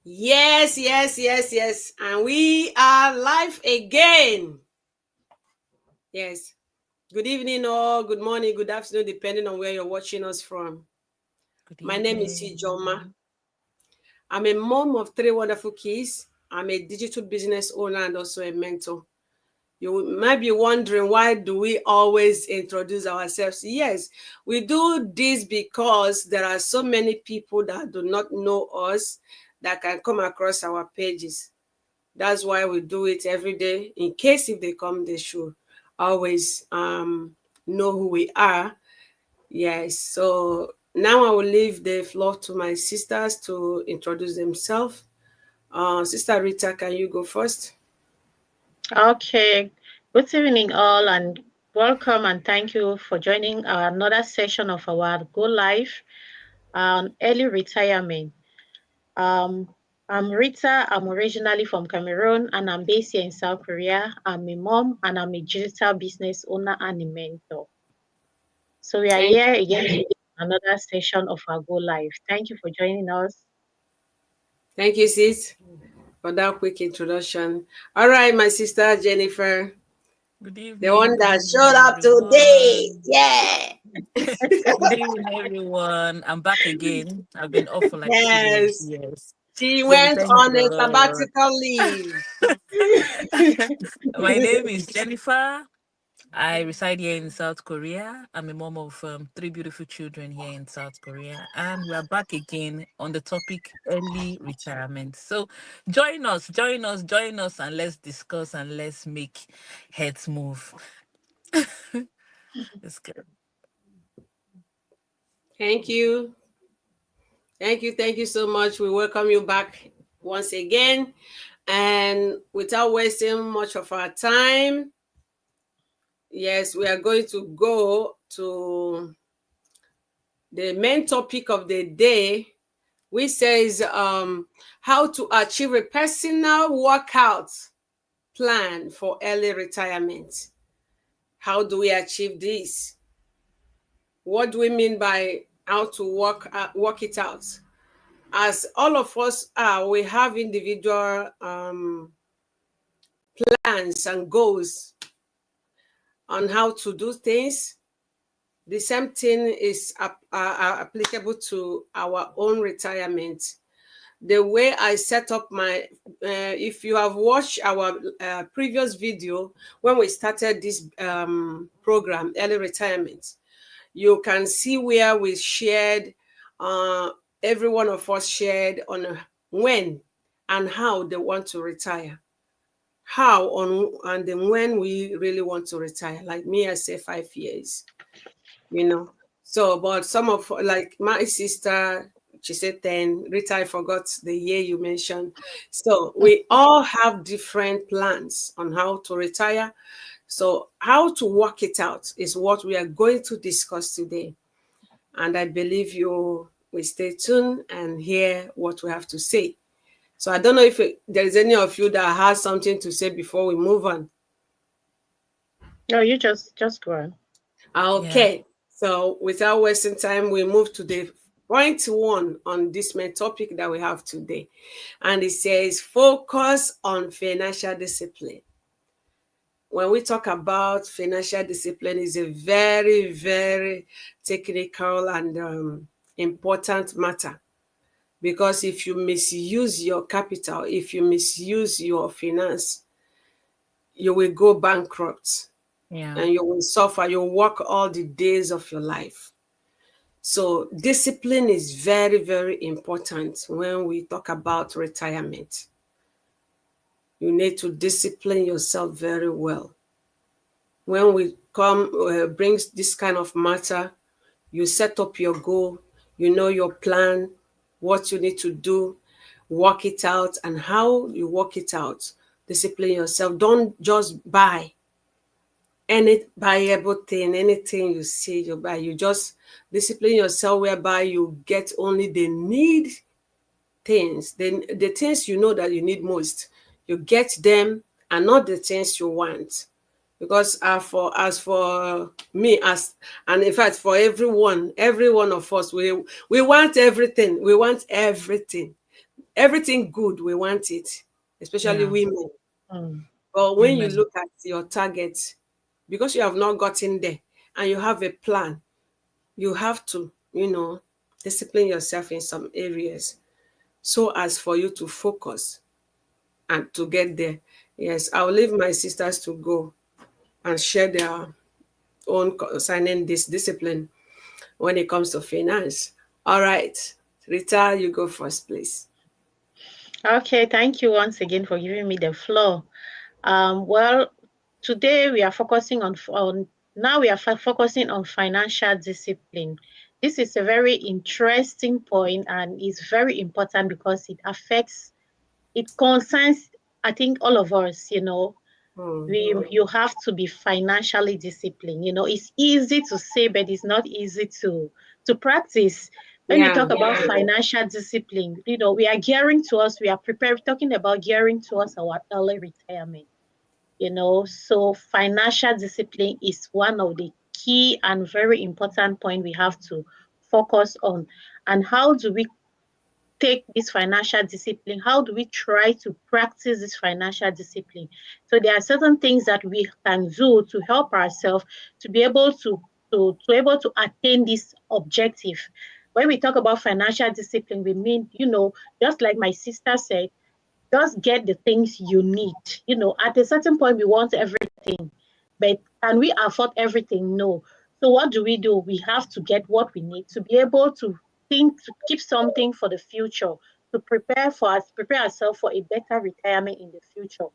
Yes, yes, yes, yes. And we are live again. Yes. Good evening or good morning, good afternoon, depending on where you're watching us from. Good My name is Ijoma. evening. I'm a mom of 3 wonderful kids. I'm a digital business owner and also a mentor. You might be wondering, why do we always introduce ourselves? Yes, we do this because there are so many people that do not know us that can come across our pages. That's why we do it every day. In case if they come, they should always know who we are. Yes. So now I will leave the floor to my sisters to introduce themselves. Sister Rita, can you go first? Okay, good evening, all, and welcome and thank you for joining another session of our Go Live on early retirement. Um, I'm Rita. I'm originally from Cameroon and I'm based here in South Korea. I'm a mom and I'm a digital business owner and a mentor. So we are Thank, here again today, another session of our Go Live. Thank you for joining us. thank you, sis, for that quick introduction. All right, my sister Jennifer, Good the evening. one Good that evening, showed up today. everyone. Yeah. Good evening, everyone. I'm back again. I've been off for like 2 days. Yes. Yes. She So we went thank on a God. sabbatical leave. My name is Jennifer. I reside here in South Korea. I'm a mom of three beautiful children here in South Korea. And we're back again on the topic early retirement. So join us, and let's discuss and let's make heads move. It's good. Thank you. Thank you. Thank you so much. We welcome you back once again. And without wasting much of our time, yes, we are going to go to the main topic of the day, which says how to achieve a personal workout plan for early retirement. How do we achieve this? What do we mean by how to work it out? As all of us are, we have individual plans and goals on how to do things. The same thing is applicable to our own retirement. The way I set up my, if you have watched our previous video when we started this program, early retirement, you can see where we shared, every one of us shared on when and how they want to retire. How on and then when we really want to retire. Like me, I say 5 years, you know. So, but some of like my sister, she said 10. Rita, I forgot the year you mentioned. So we all have different plans on how to retire. So how to work it out is what we are going to discuss today. And I believe you will stay tuned and hear what we have to say. So I don't know if there is any of you that has something to say before we move on. No, you just go on. Yeah. Okay, so without wasting time, we move to the point one on this main topic that we have today. And it says focus on financial discipline. When we talk about financial discipline, is a very, very technical and important matter. Because if you misuse your capital, if you misuse your finance, you will go bankrupt Yeah. and you will suffer. You'll work all the days of your life. So discipline is very, very important when we talk about retirement. You need to discipline yourself very well. When we come brings this kind of matter, you set up your goal, you know your plan, what you need to do, work it out, and how you work it out. Discipline yourself. Don't just buy everything, anything you see you buy. You just discipline yourself whereby you get only the need things, the things you know that you need most. You get them and not the things you want. Because as for me, as and in fact for every one of us, we want everything. We want everything. everything good, we want it, especially Yeah. women. Mm. But when you Amen. look at your target, because you have not gotten there and you have a plan, you have to, discipline yourself in some areas so as for you to focus and to get there. Yes, I'll leave my sisters to go and share their own concerning this discipline when it comes to finance. All right, Rita, you go first, please. Okay, thank you once again for giving me the floor. Well, today we are focusing on now we are focusing on financial discipline. This is a very interesting point and is very important because it concerns, I think, all of us. Hmm. You have to be financially disciplined. It's easy to say, but it's not easy to practice. When you Yeah. talk about financial discipline, we are gearing towards, we are prepared, talking about gearing towards our early retirement. So financial discipline is one of the key and very important point we have to focus on. And how do we take this financial discipline? How do we try to practice this financial discipline? So there are certain things that we can do to help ourselves to be able to able to attain this objective. When we talk about financial discipline, we mean, just like my sister said, just get the things you need. At a certain point, we want everything, but can we afford everything? No. So what do? We have to get what we need to be able to think, to keep something for the future, to prepare ourselves for a better retirement in the future.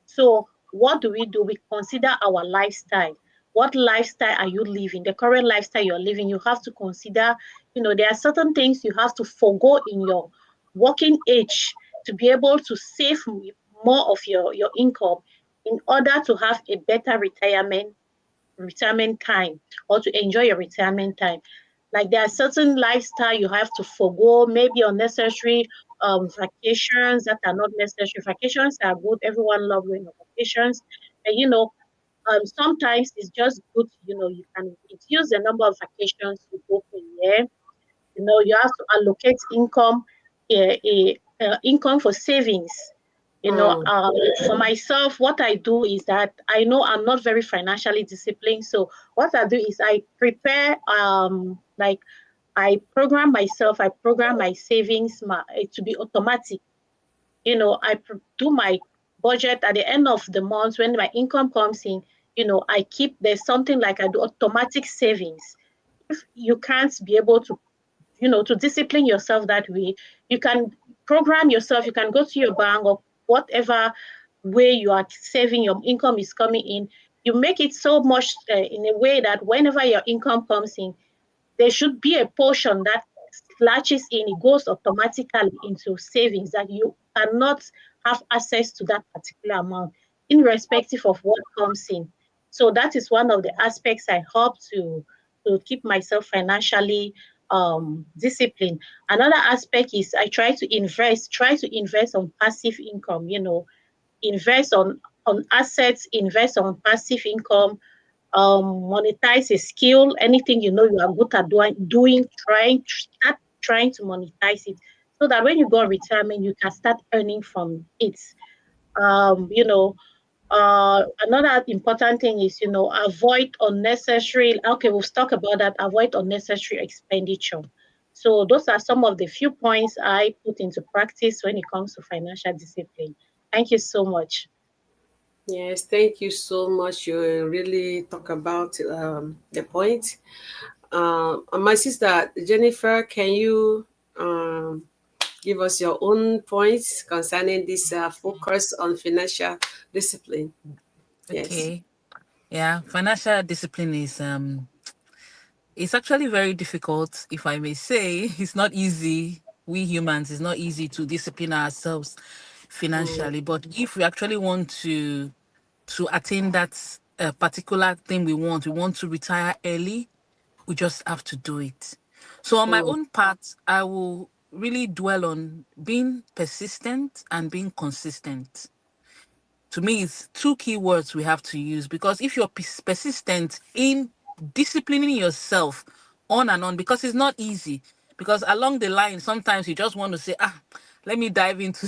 So what do? We consider our lifestyle. What lifestyle are you living? The current lifestyle you're living, you have to consider, there are certain things you have to forego in your working age to be able to save more of your income in order to have a better retirement time, or to enjoy your retirement time. Like there are certain lifestyle you have to forego, maybe unnecessary vacations that are not necessary. Vacations are good. Everyone loves going on vacations. And sometimes it's just good, you can reduce the number of vacations you go per year. You have to allocate income for savings. Hmm. For myself, what I do is that I know I'm not very financially disciplined. So what I do is I prepare, like I program my savings to be automatic. Do my budget at the end of the month when my income comes in. I keep, there's something like I do automatic savings. If you can't be able to discipline yourself that way, you can program yourself. You can go to your bank or whatever way you are saving, your income is coming in. You make it so much in a way that whenever your income comes in, there should be a portion that latches in, it goes automatically into savings, that you cannot have access to that particular amount, irrespective of what comes in. So that is one of the aspects I hope to keep myself financially disciplined. Another aspect is I try to invest on passive income, invest on assets, invest on passive income, monetize a skill, anything you are good at start trying to monetize it, so that when you go on retirement, you can start earning from it. Another important thing is, avoid unnecessary. Okay, we've talked about that. Avoid unnecessary expenditure. So those are some of the few points I put into practice when it comes to financial discipline. Thank you so much. Yes, thank you so much. You really talk about the point. And my sister Jennifer, can you give us your own points concerning this focus on financial discipline? Yes. Okay. Yeah, financial discipline is it's actually very difficult, if I may say. It's not easy. We humans, it's not easy to discipline ourselves Mm, financially. But if we actually want to attain that particular thing we want to retire early, we just have to do it. So on my mm, own part, I will really dwell on being persistent and being consistent. To me, it's two key words we have to use, because if you're persistent in disciplining yourself on and on, because it's not easy, because along the line sometimes you just want to say, let me dive into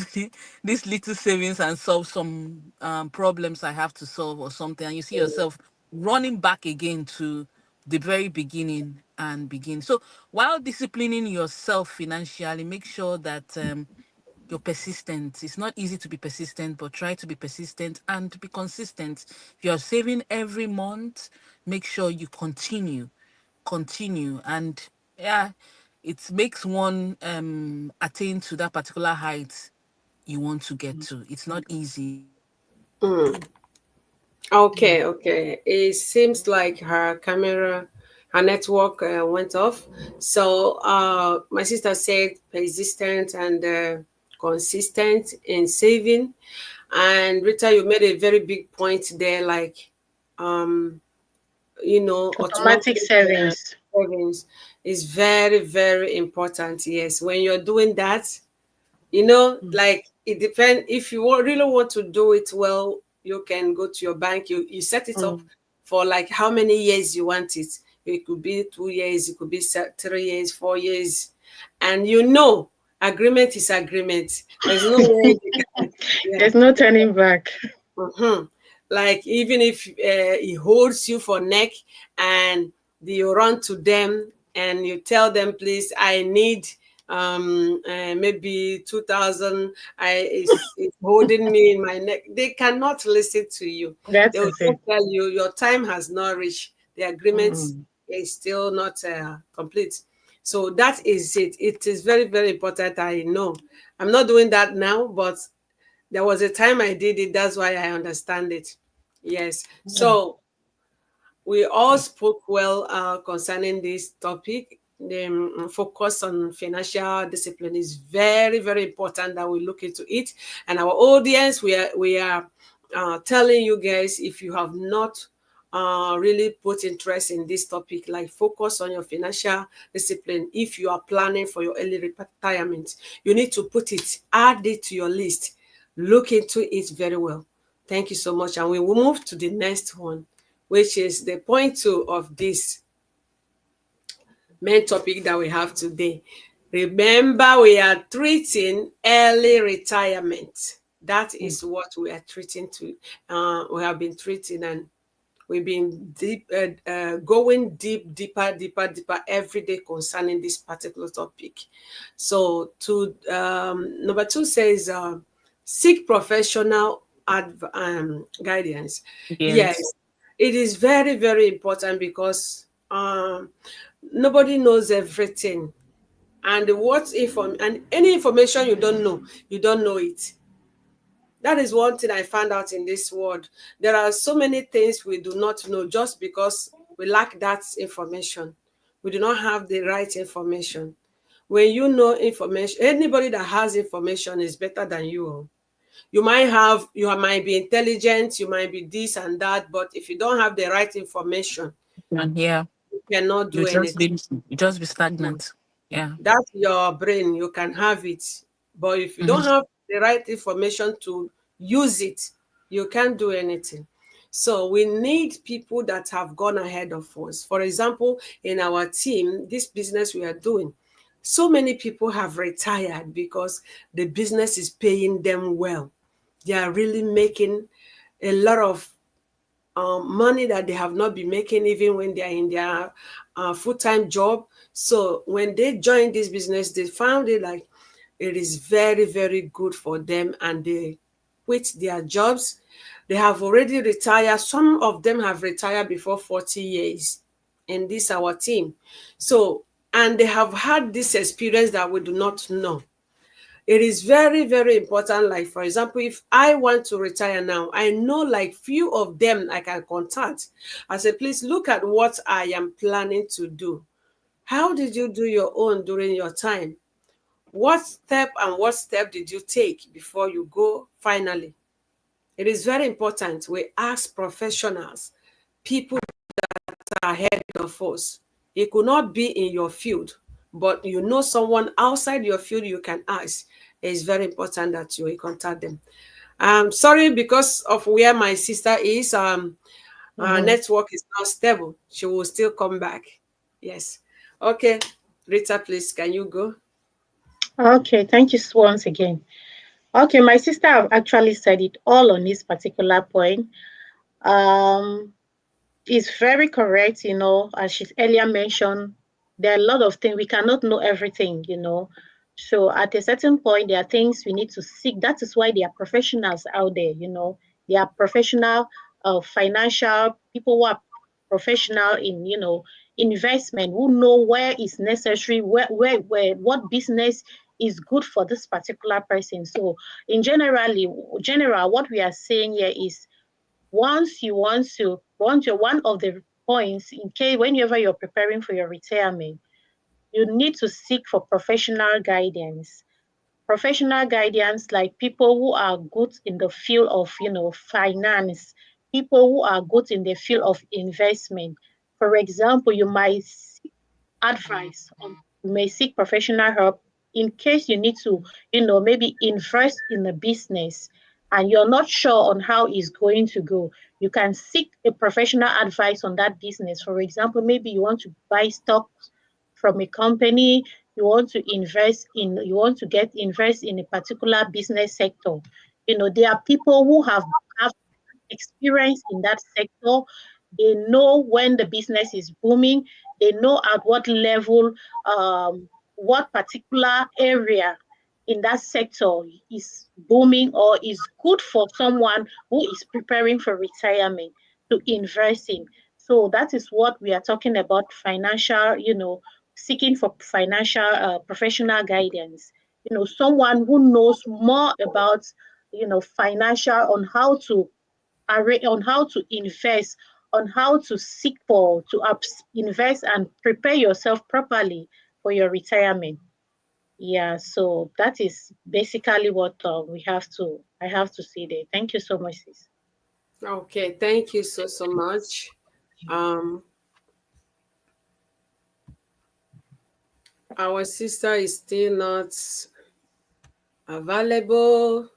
this little savings and solve some problems I have to solve or something. And you see yourself running back again to the very beginning and begin. So while disciplining yourself financially, make sure that you're persistent. It's not easy to be persistent, but try to be persistent and to be consistent. If you're saving every month, make sure you continue. And yeah, it makes one attain to that particular height you want to get to. It's not easy. Mm. Yeah. Okay. It seems like her network went off. So my sister said persistent and consistent in saving. And Rita, you made a very big point there, like um, Automatic automatic savings. savings is very, very important. Yes, when you're doing that, Mm. like it depends. If you really want to do it well, you can go to your bank. You set it up Mm. for like how many years you want it. It could be 2 years, it could be 3 years, 4 years, and agreement is agreement. There's no way you can, yeah. There's no turning back. Mm-hmm. Like even if he holds you for neck and you run to them and you tell them, please, I need maybe 2,000. It's holding me in my neck. They cannot listen to you. That They will is it. just tell you your time has not reached. The agreement Mm. is still not complete. So that is it. It is very, very important. I know. I'm not doing that now, but there was a time I did it. That's why I understand it. Yes. Mm. So we all spoke well concerning this topic. The focus on financial discipline is very, very important that we look into it. And our audience, we are telling you guys, if you have not really put interest in this topic, like focus on your financial discipline. If you are planning for your early retirement, you need to add it to your list. Look into it very well. Thank you so much. And we will move to the next one, which is the point two of this main topic that we have today. Remember, we are treating early retirement. That Mm. is what we are treating to. We have been treating, and we've been going deeper every day concerning this particular topic. So, to number two says, seek professional guidance. Yes, Yes. it is very, very important because nobody knows everything. And and any information you don't know it. That is one thing I found out in this world. There are so many things we do not know just because we lack that information. We do not have the right information. When you know information, anybody that has information is better than you. You might be intelligent, you might be this and that, but if you don't have the right information, And yeah, you cannot do anything. you just be stagnant. Yeah. That's your brain, you can have it, but if you don't Mhm. have the right information to use it, you can't do anything. So we need people that have gone ahead of us. For example, in our team, this business we are doing, so many people have retired because the business is paying them well. They are really making a lot of money that they have not been making even when they are in their full-time job. So when they joined this business, they found it like it is very, very good for them, and they quit their jobs. They have already retired. Some of them have retired before 40 years in this our team. So, and they have had this experience that we do not know. It is very, very important. Like, for example, if I want to retire now, I know like few of them I can contact. I say, please look at what I am planning to do. How did you do your own during your time? What step did you take before you go finally? It is very important. We ask professionals, people ahead of us. It could not be in your field, but you know someone outside your field you can ask. It's very important that you will contact them. Sorry, because of where my sister is, our Mhm. network is now stable. She will still come back. Yes. Okay. Rita, please, can you go? Okay, thank you once again. Okay, my sister have actually said it all on this particular point. Um, it's very correct, as she earlier mentioned, there are a lot of things we cannot know everything. So at a certain point, there are things we need to seek. That is why there are professionals out there. There are professional financial people who are professional in investment, who know where is necessary, where what business is good for this particular person. So in general, what we are saying here is once you want to one of the points in case whenever you're preparing for your retirement, you need to seek for professional guidance like people who are good in the field of finance, people who are good in the field of investment. For example, you might advice you may seek professional help in case you need to maybe invest in a business and you're not sure on how it's going to go. You can seek a professional advice on that business. For example, maybe you want to buy stocks from a company, you want to get invest in a particular business sector. There are people who have experience in that sector. They know when the business is booming. They know at what level, what particular area in that sector is booming or is good for someone who is preparing for retirement to invest in. So that is what we are talking about financial, seeking for financial professional guidance. Someone who knows more about, financial on how to invest, on how to seek for to invest and prepare yourself properly for your retirement. Yeah, so that is basically what I have to say there. Thank you so much, sis. Okay, thank you so much. Um, our sister is still not available.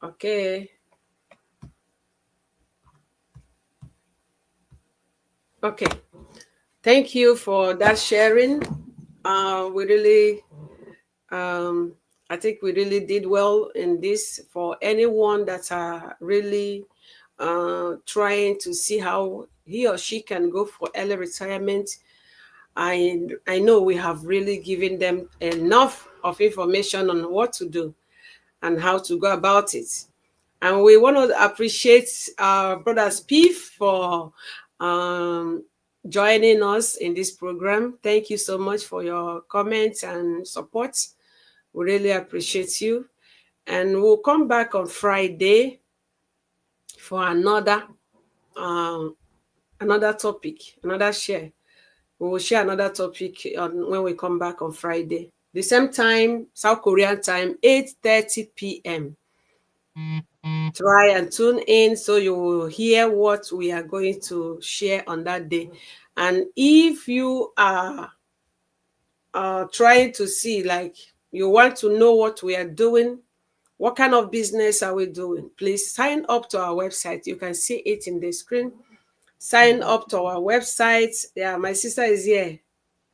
Okay. Okay. Thank you for that sharing. We really, I think we really did well in this. For anyone that are really trying to see how he or she can go for early retirement, I know we have really given them enough of information on what to do and how to go about it. And we want to appreciate our brother Spiff for um, joining us in this program. Thank you so much for your comments and support. We really appreciate you. And we'll come back on Friday for um, another topic, another share. We will share another topic when we come back on Friday. The same time, South Korean time, 8:30 p.m. Try and tune in so you will hear what we are going to share on that day. And if you are trying to see, like, you want to know what we are doing, what kind of business are we doing, please sign up to our website. You can see it in the screen. Sign up to our website. Yeah, my sister is here.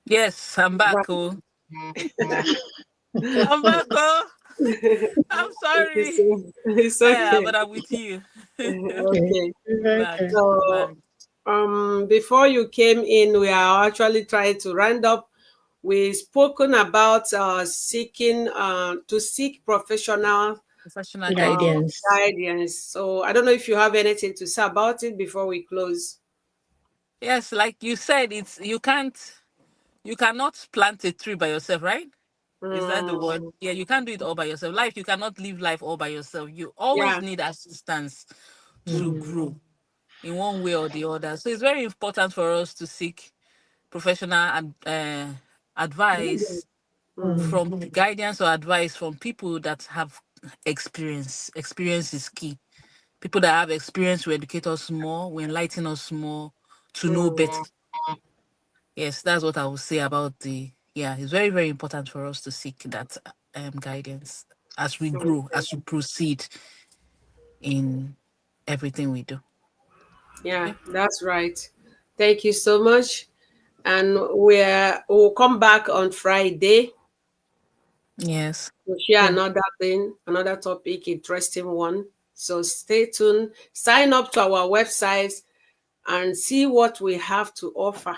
Yes, I'm back. Oh, I'm back. Oh, I'm sorry. It's Yeah, okay. but I'm with you. Okay. Okay. Back. Okay. So Back. before you came in, we are actually trying to round up. We've spoken about seeking to seek professional Professional uh, guidance. Guidance. guidance. So I don't know if you have anything to say about it before we close. Yes, like you said, you cannot plant a tree by yourself, right? Is that the word? Mm, Yeah, you can't do it all by yourself. Life, you cannot live life all by yourself. You always yeah, need assistance to Mm. grow in one way or the other. So it's very important for us to seek professional advice mm, Mm. from guidance or advice from people that have experience. Experience is key. People that have experience will educate us more, will enlighten us more to know mm, better. Yes, that's what I would say about the. Yeah, it's very, very important for us to seek that guidance as we grow, okay. as we proceed in everything we do. Yeah, Yeah. that's right. Thank you so much. And we'll come back on Friday. Yes. We'll share Yeah. another thing, another topic, interesting one. So stay tuned. Sign up to our website and see what we have to offer.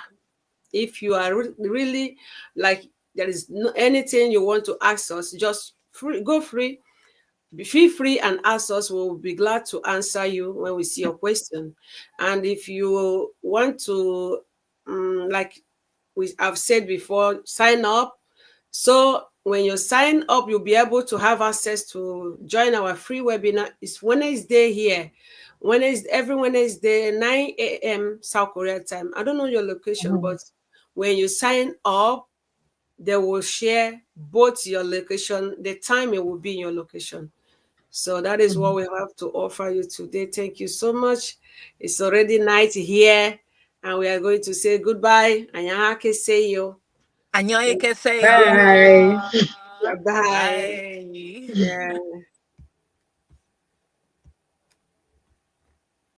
If you are really like there is no, anything you want to ask us, just go free. Feel free and ask us. We'll be glad to answer you when we see your question. And if you want to, like we have said before, sign up. So when you sign up, you'll be able to have access to join our free webinar. It's Wednesday here. Wednesday, every Wednesday, 9 a.m. South Korea time. I don't know your location, Mhm. but when you sign up, they will share both your location, the time it will be in your location. So that is what Mhm. we have to offer you today. Thank you so much. It's already night here, and we are going to say goodbye. Anyahake say yo. 안녕히 계세요. Bye. Bye. Bye. Yeah.